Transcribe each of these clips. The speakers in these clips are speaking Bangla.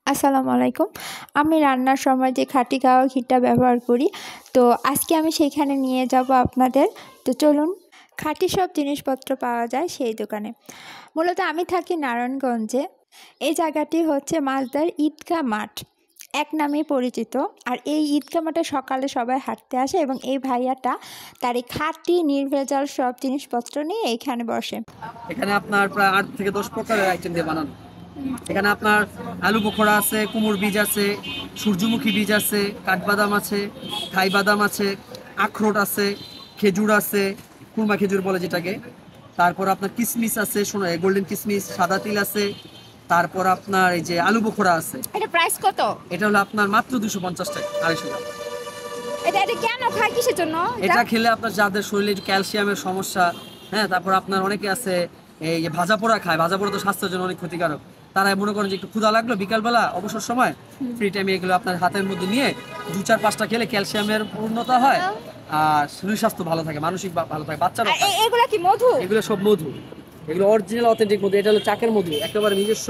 আসসালামু আলাইকুম। আমি রান্নার সময় যে খাঁটি গাওয়া ঘিটা ব্যবহার করি, তো আজকে আমি সেইখানে নিয়ে যাব আপনাদের। তো চলুন, খাঁটি সব জিনিসপত্র পাওয়া যায় সেই দোকানে। মূলত আমি থাকি নারায়ণগঞ্জে। এই জায়গাটি হচ্ছে মাছদার ঈদগাহ মাঠ এক নামেই পরিচিত। আর এই ঈদগাহ মাঠে সকালে সবাই হাঁটতে আসে এবং এই ভাইয়াটা তার এই খাঁটি নির্ভেজাল সব জিনিসপত্র নিয়ে এইখানে বসে। এখানে আপনার প্রায় 8 থেকে 10 প্রকারের আইটেম দিয়ে বানানো। এখানে আপনার আলু বোখরা আছে, কুমড় বীজ আছে, সূর্যমুখী বীজ আছে, কাঠবাদাম আছে, থাই বাদাম আছে, আখরোট আছে, খেজুর আছে, কুরমা খেজুর বলে যেটাকে। তারপর আপনার কিশমিশ আছে, গোল্ডেন কিশমিশ, সাদা তিল আছে। তারপর আপনার এই যে আলু বোখরা আছে। এটা প্রাইস কত? এটা হলো আপনার মাত্র 250 টাকা, 250 টাকা। এটা কেন খায়, কিসের জন্য? এটা খেলে আপনার যাদের শরীরে ক্যালসিয়ামের সমস্যা, হ্যাঁ, তারপর আপনার অনেকে আছে এই যে ভাজা পোড়া খায়, ভাজা পোড়া তো স্বাস্থ্যের জন্য অনেক ক্ষতিকারক। তারা মনে করেন যে একটু ক্ষুধা লাগলো বিকালবেলা অবসর সময় ফ্রি টাইমে এগুলো আপনার হাতের মধ্যে নিয়ে 2-4-5টা খেলে ক্যালসিয়ামের পূর্ণতা হয় আর শরীর স্বাস্থ্য ভালো থাকে, মানসিক ভালো থাকে, বাচ্চারা। এগুলা কি মধু? এগুলো সব মধু, এগুলো অরিজিনাল অথেন্টিক মধু। এটা হলো চাকের মধু, একেবারে নিজস্ব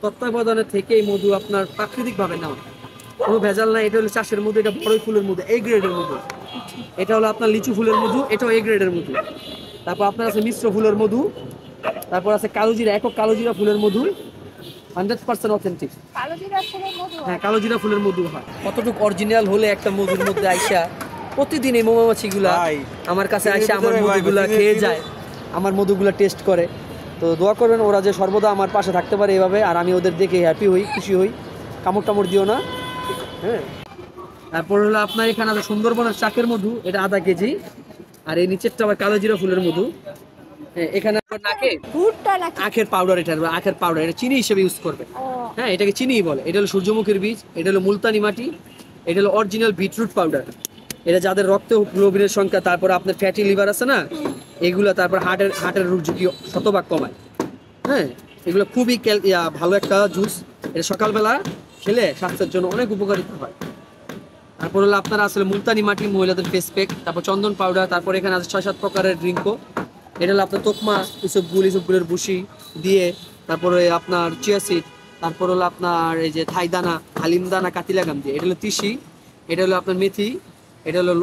তত্ত্বাবধানের থেকে এই মধু আপনার প্রাকৃতিক ভাবে নেওয়া, কোনো ভেজাল নাই। এটা হলো চাষের মধু, এটা বড়ই ফুলের মধু, এই গ্রেডের মধু। এটা হলো আপনার লিচু ফুলের মধু, এটাও এই গ্রেডের মধু। তারপর আপনার আছে মিশ্র ফুলের মধু, তারপর আছে কালোজিরা, একক কালোজিরা ফুলের মধু, 100% অথেন্টিক। হ্যাঁ, কালোজিরা ফুলের মধু হয়। কতটুকু অরিজিনাল হলে একটা মধুর মধ্যে আইসা প্রতিদিন এই মৌমাছিগুলা আমার কাছে আইসা আমার মধুগুলা খেয়ে যায়, আমার মধুগুলা টেস্ট করে। তো দোয়া করবেন ওরা যে সর্বদা আমার পাশে থাকতে পারে এভাবে, আর আমি ওদের দেখে হ্যাপি হই, খুশি হই। কামড় টামড় দিও না। হ্যাঁ, তারপর হলো আপনার এখানে আছে সুন্দরবনের চাকের মধু, এটা আধা কেজি। আর এই নিচেরটা আবার কালোজিরা ফুলের মধু। এখানে আখের পাউডার, এটা আখের পাউডার, এটা চিনি হিসেবে ইউজ করবে। হ্যাঁ, এটাকে চিনিই বলে। এটা হলো সূর্যমুখীর বীজ, এটা হলো মুলতানি মাটি, এটা হলো অরিজিনাল বিটরুট পাউডার। এটা যাদের রক্তে গ্লোবিনের সংখ্যা, তারপর আপনার ফ্যাটি লিভার আছে না, এগুলো, তারপর হার্টের রোগ ঝুঁকি শতভাগ কমায়। হ্যাঁ, এগুলো খুবই ভালো একটা জুস। এটা সকালবেলা খেলে স্বাস্থ্যের জন্য অনেক উপকারিতা হয়। তারপর হলো আপনার আসলে মুলতানি মাটি, মহিলাদের ফেস প্যাক, তারপর চন্দন পাউডার, তারপর এখানে আছে 6-7 প্রকারের ড্রিঙ্কও। এটা হলো আপনার তোকমা, ইসবগুলের ভুসি দিয়ে, তারপরে আপনার চিয়া সিড, তারপর হলো আপনার এই যে থাই দানা, হালিম দানা, কাতিলাগাম দিয়ে। এটা হলো তিসি, এটা হলো আপনার মেথি, এটা হলো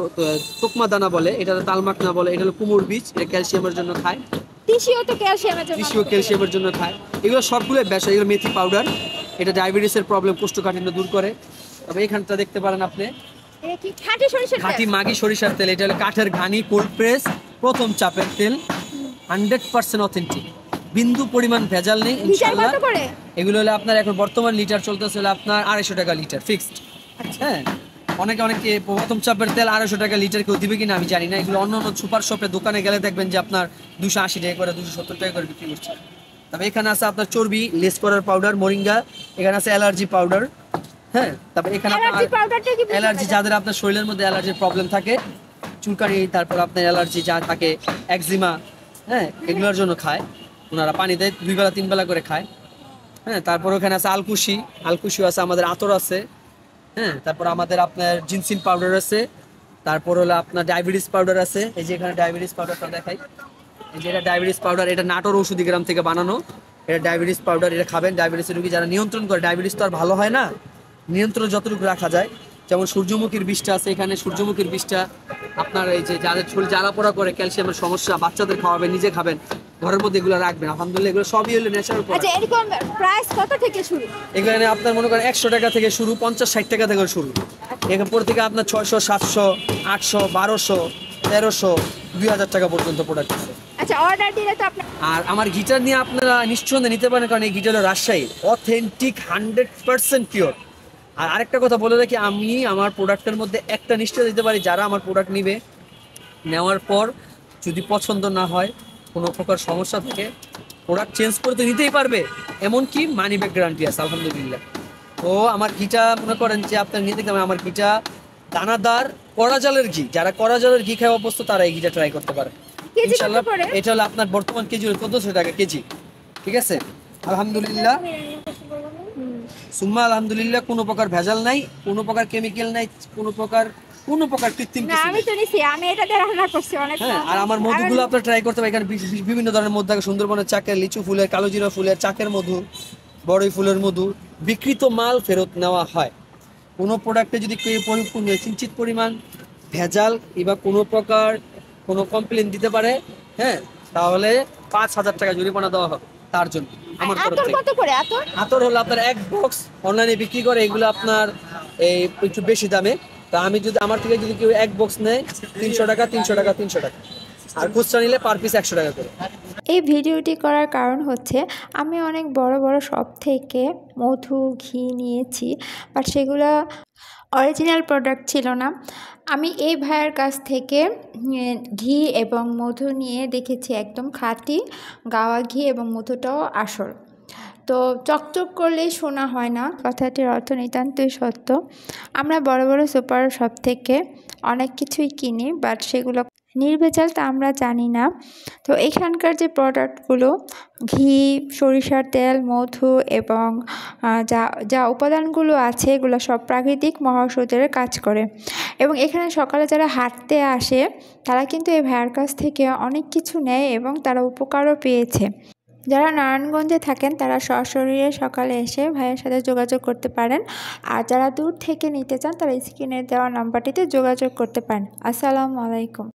তোকমা দানা বলে, এটা হলো তালমাকনা বলে, এটা হলো কুমড় বীজ, এটা ক্যালসিয়ামের জন্য খায়। তিসিও ক্যালসিয়ামের জন্য খায়। এগুলো সবগুলো বেশ। এগুলো মেথি পাউডার, এটা ডায়াবেটিসের প্রবলেম, কোষ্ঠকাঠিন্য দূর করে। তবে এখানটা দেখতে পারেন আপনি খাঁটি মাগি সরিষার তেল। এটা হলো কাঠের ঘানি, কোল্ড প্রেস, প্রথম চাপের তেল, 100% অথেন্টিক, বিন্দু পরিমাণ ভেজাল নেই ইনশাআল্লাহ। এগুলো হলো আপনার এখন বর্তমান লিটার চলতেছে আপনার 250 টাকা লিটার ফিক্সড। হ্যাঁ, অনেকে প্রথম চাপের তেল 250 টাকা লিটার কেউ দিবে কিনা আমি জানি না। এগুলো অন্য সুপার শপে দোকানে গেলে দেখবেন যে আপনার 280 টাকা করে, 270 টাকা করে বিক্রি করছে। তবে এখানে আছে আপনার চর্বি লেস করার পাউডার, মোরিঙ্গা, এখানে আছে অ্যালার্জি পাউডার। হ্যাঁ, তারপর এখানে অ্যালার্জি, যাদের আপনার শরীরের মধ্যে অ্যালার্জির প্রবলেম থাকে, চুলকানি, তারপর আপনার অ্যালার্জি যা থাকে, একজিমা, হ্যাঁ, এগুলোর জন্য খায় ওনারা। পানিতে 2 বেলা 3 বেলা করে খায়। হ্যাঁ, তারপর ওখানে আছে আলকুশিও আছে, আমাদের আতর আছে। হ্যাঁ, তারপর আমাদের আপনার জিনসিন পাউডার আছে, তারপর হলো আপনার ডায়াবেটিস পাউডার আছে। এই যে এখানে ডায়াবেটিস পাউডারটা দেখাই, এই যে এটা ডায়াবেটিস পাউডার, এটা নাটোর ঔষধি গ্রাম থেকে বানানো। এটা ডায়াবেটিস পাউডার, এটা খাবেন। ডায়াবেটিসের রোগী যারা নিয়ন্ত্রণ করে, ডায়াবেটিস তো আর ভালো হয় না, নিয়ন্ত্রণ যতটুকু রাখা যায়। যেমন সূর্যমুখীর বীজটা আছে এখানে, সূর্যমুখীর বীজটা আপনার এই যে যাদের শরীর জ্বালা পোড়া করে, ক্যালসিয়ামের সমস্যা, বাচ্চাদের খাওয়াবেন, নিজে খাবেন, ঘরের মধ্যে এগুলো রাখবেন। আলহামদুলিল্লাহ এগুলো সবই হলো ন্যাচারাল প্রোডাক্ট। আচ্ছা, এরকম প্রাইস কত থেকে শুরু? এখানে আপনার মনে করেন 100 টাকা থেকে শুরু, 50-60 টাকা থেকে শুরু। এখান পর থেকে আপনার 600, 700, 800, 1200, 1300, 2000 টাকা পর্যন্ত প্রোডাক্ট আছে। আচ্ছা, অর্ডার দিলে তো আপনি। আর আমার গিটার নিয়ে আপনারা নিশ্চয়ই নিতে পারেন, কারণ এই গিটার হলো রাজশাহী অথেন্টিক, 100% পিওর। আর আরেকটা কথা বলে রাখি, আমি আমার প্রোডাক্টের মধ্যে একটা নিশ্চয় দিতে পারি, যারা আমার প্রোডাক্ট নিবে, নেওয়ার পর যদি পছন্দ না হয়, কোনো প্রকার সমস্যা থাকে, প্রোডাক্ট চেঞ্জ করে তো নিতেই পারবে, এমনকি মানি ব্যাক গ্যারান্টি আছে আলহামদুলিল্লাহ। তো আমার ঘিটা মনে করেন যে আপনার নিয়ে দেখতে আমার ঘিটা দানাদার কড়া জালের ঘি, যারা কড়া জালের ঘি খাওয়া অভ্যস্ত তারা এই ঘিটা ট্রাই করতে পারে ইনশাআল্লাহ। এটা হলো আপনার বর্তমান কেজি 1400 টাকা কেজি। ঠিক আছে, আলহামদুলিল্লাহ, সুম্মা আলহামদুলিল্লাহ। কোনো প্রকার ভেজাল নাই, কোনো প্রকার কেমিক্যাল নাই, কোনো প্রকার কৃত্রিম কিছু। আমি তো নিছি, আমি এটা দিয়ে রান্না করছি অনেক। হ্যাঁ, আর আমার মধুগুলো আপনারা ট্রাই করতে পারেন। এখানে বিভিন্ন ধরনের মধু থাকে, সুন্দরবনের চাকের, লিচু ফুলের, কালোজিরা ফুলের, চাকের মধু, বড়ই ফুলের মধু, বিক্রিত মাল ফেরত নেওয়া হয়। কোনো প্রোডাক্টে যদি কেউ কিঞ্চিত পরিমাণ ভেজাল কিংবা কোনো প্রকার কোনো কমপ্লেন দিতে পারে, হ্যাঁ, তাহলে 5,000 টাকা জরিমানা দেওয়া হবে তার জন্য আমার তরফ আতর থেকে। কত করে আতর? আতর হলো আপনার এক বক্স অনলাইনে বিক্রি করে, এগুলো আপনার এই একটু বেশি দামে। তা আমি যদি আমার থেকে যদি কেউ এক বক্স নেয় 300 টাকা 300 টাকা 300 টাকা, আর খুচরা নিলে পার পিস 100 টাকা করে। এই ভিডিওটি করার কারণ হচ্ছে আমি অনেক বড় বড় শপ থেকে মধু ঘি নিয়েছি, বাট সেগুলো অরিজিনাল প্রোডাক্ট ছিল না। আমি এই ভাইয়ের কাছ থেকে ঘি এবং মধু নিয়ে দেখেছি একদম খাঁটি গাওয়া ঘি, এবং মধুটাও আসল। তো চকচক করলেই শোনা হয় না, কথাটির অর্থ নিতান্তই সত্য। আমরা বড় বড় সুপার শপ থেকে অনেক কিছুই কিনি, বাট সেগুলো নির্ভেজাল তা আমরা জানি না। তো এখানকার যে প্রোডাক্টগুলো ঘি, সরিষার তেল, মধু এবং যা যা উপাদানগুলো আছে এগুলো সব প্রাকৃতিক মহাঔষধের কাজ করে। এবং এখানে সকালে যারা হাঁটতে আসে তারা কিন্তু এই ভাইয়ের কাছ থেকে অনেক কিছু নেয় এবং তারা উপকারও পেয়েছে। যারা নারায়ণগঞ্জে থাকেন তারা সশরীরে সকালে এসে ভাইয়ের সাথে যোগাযোগ করতে পারেন, আর যারা দূর থেকে নিতে চান তারা স্ক্রিনে দেওয়া নাম্বারটিতে যোগাযোগ করতে পারেন। আসসালামু আলাইকুম।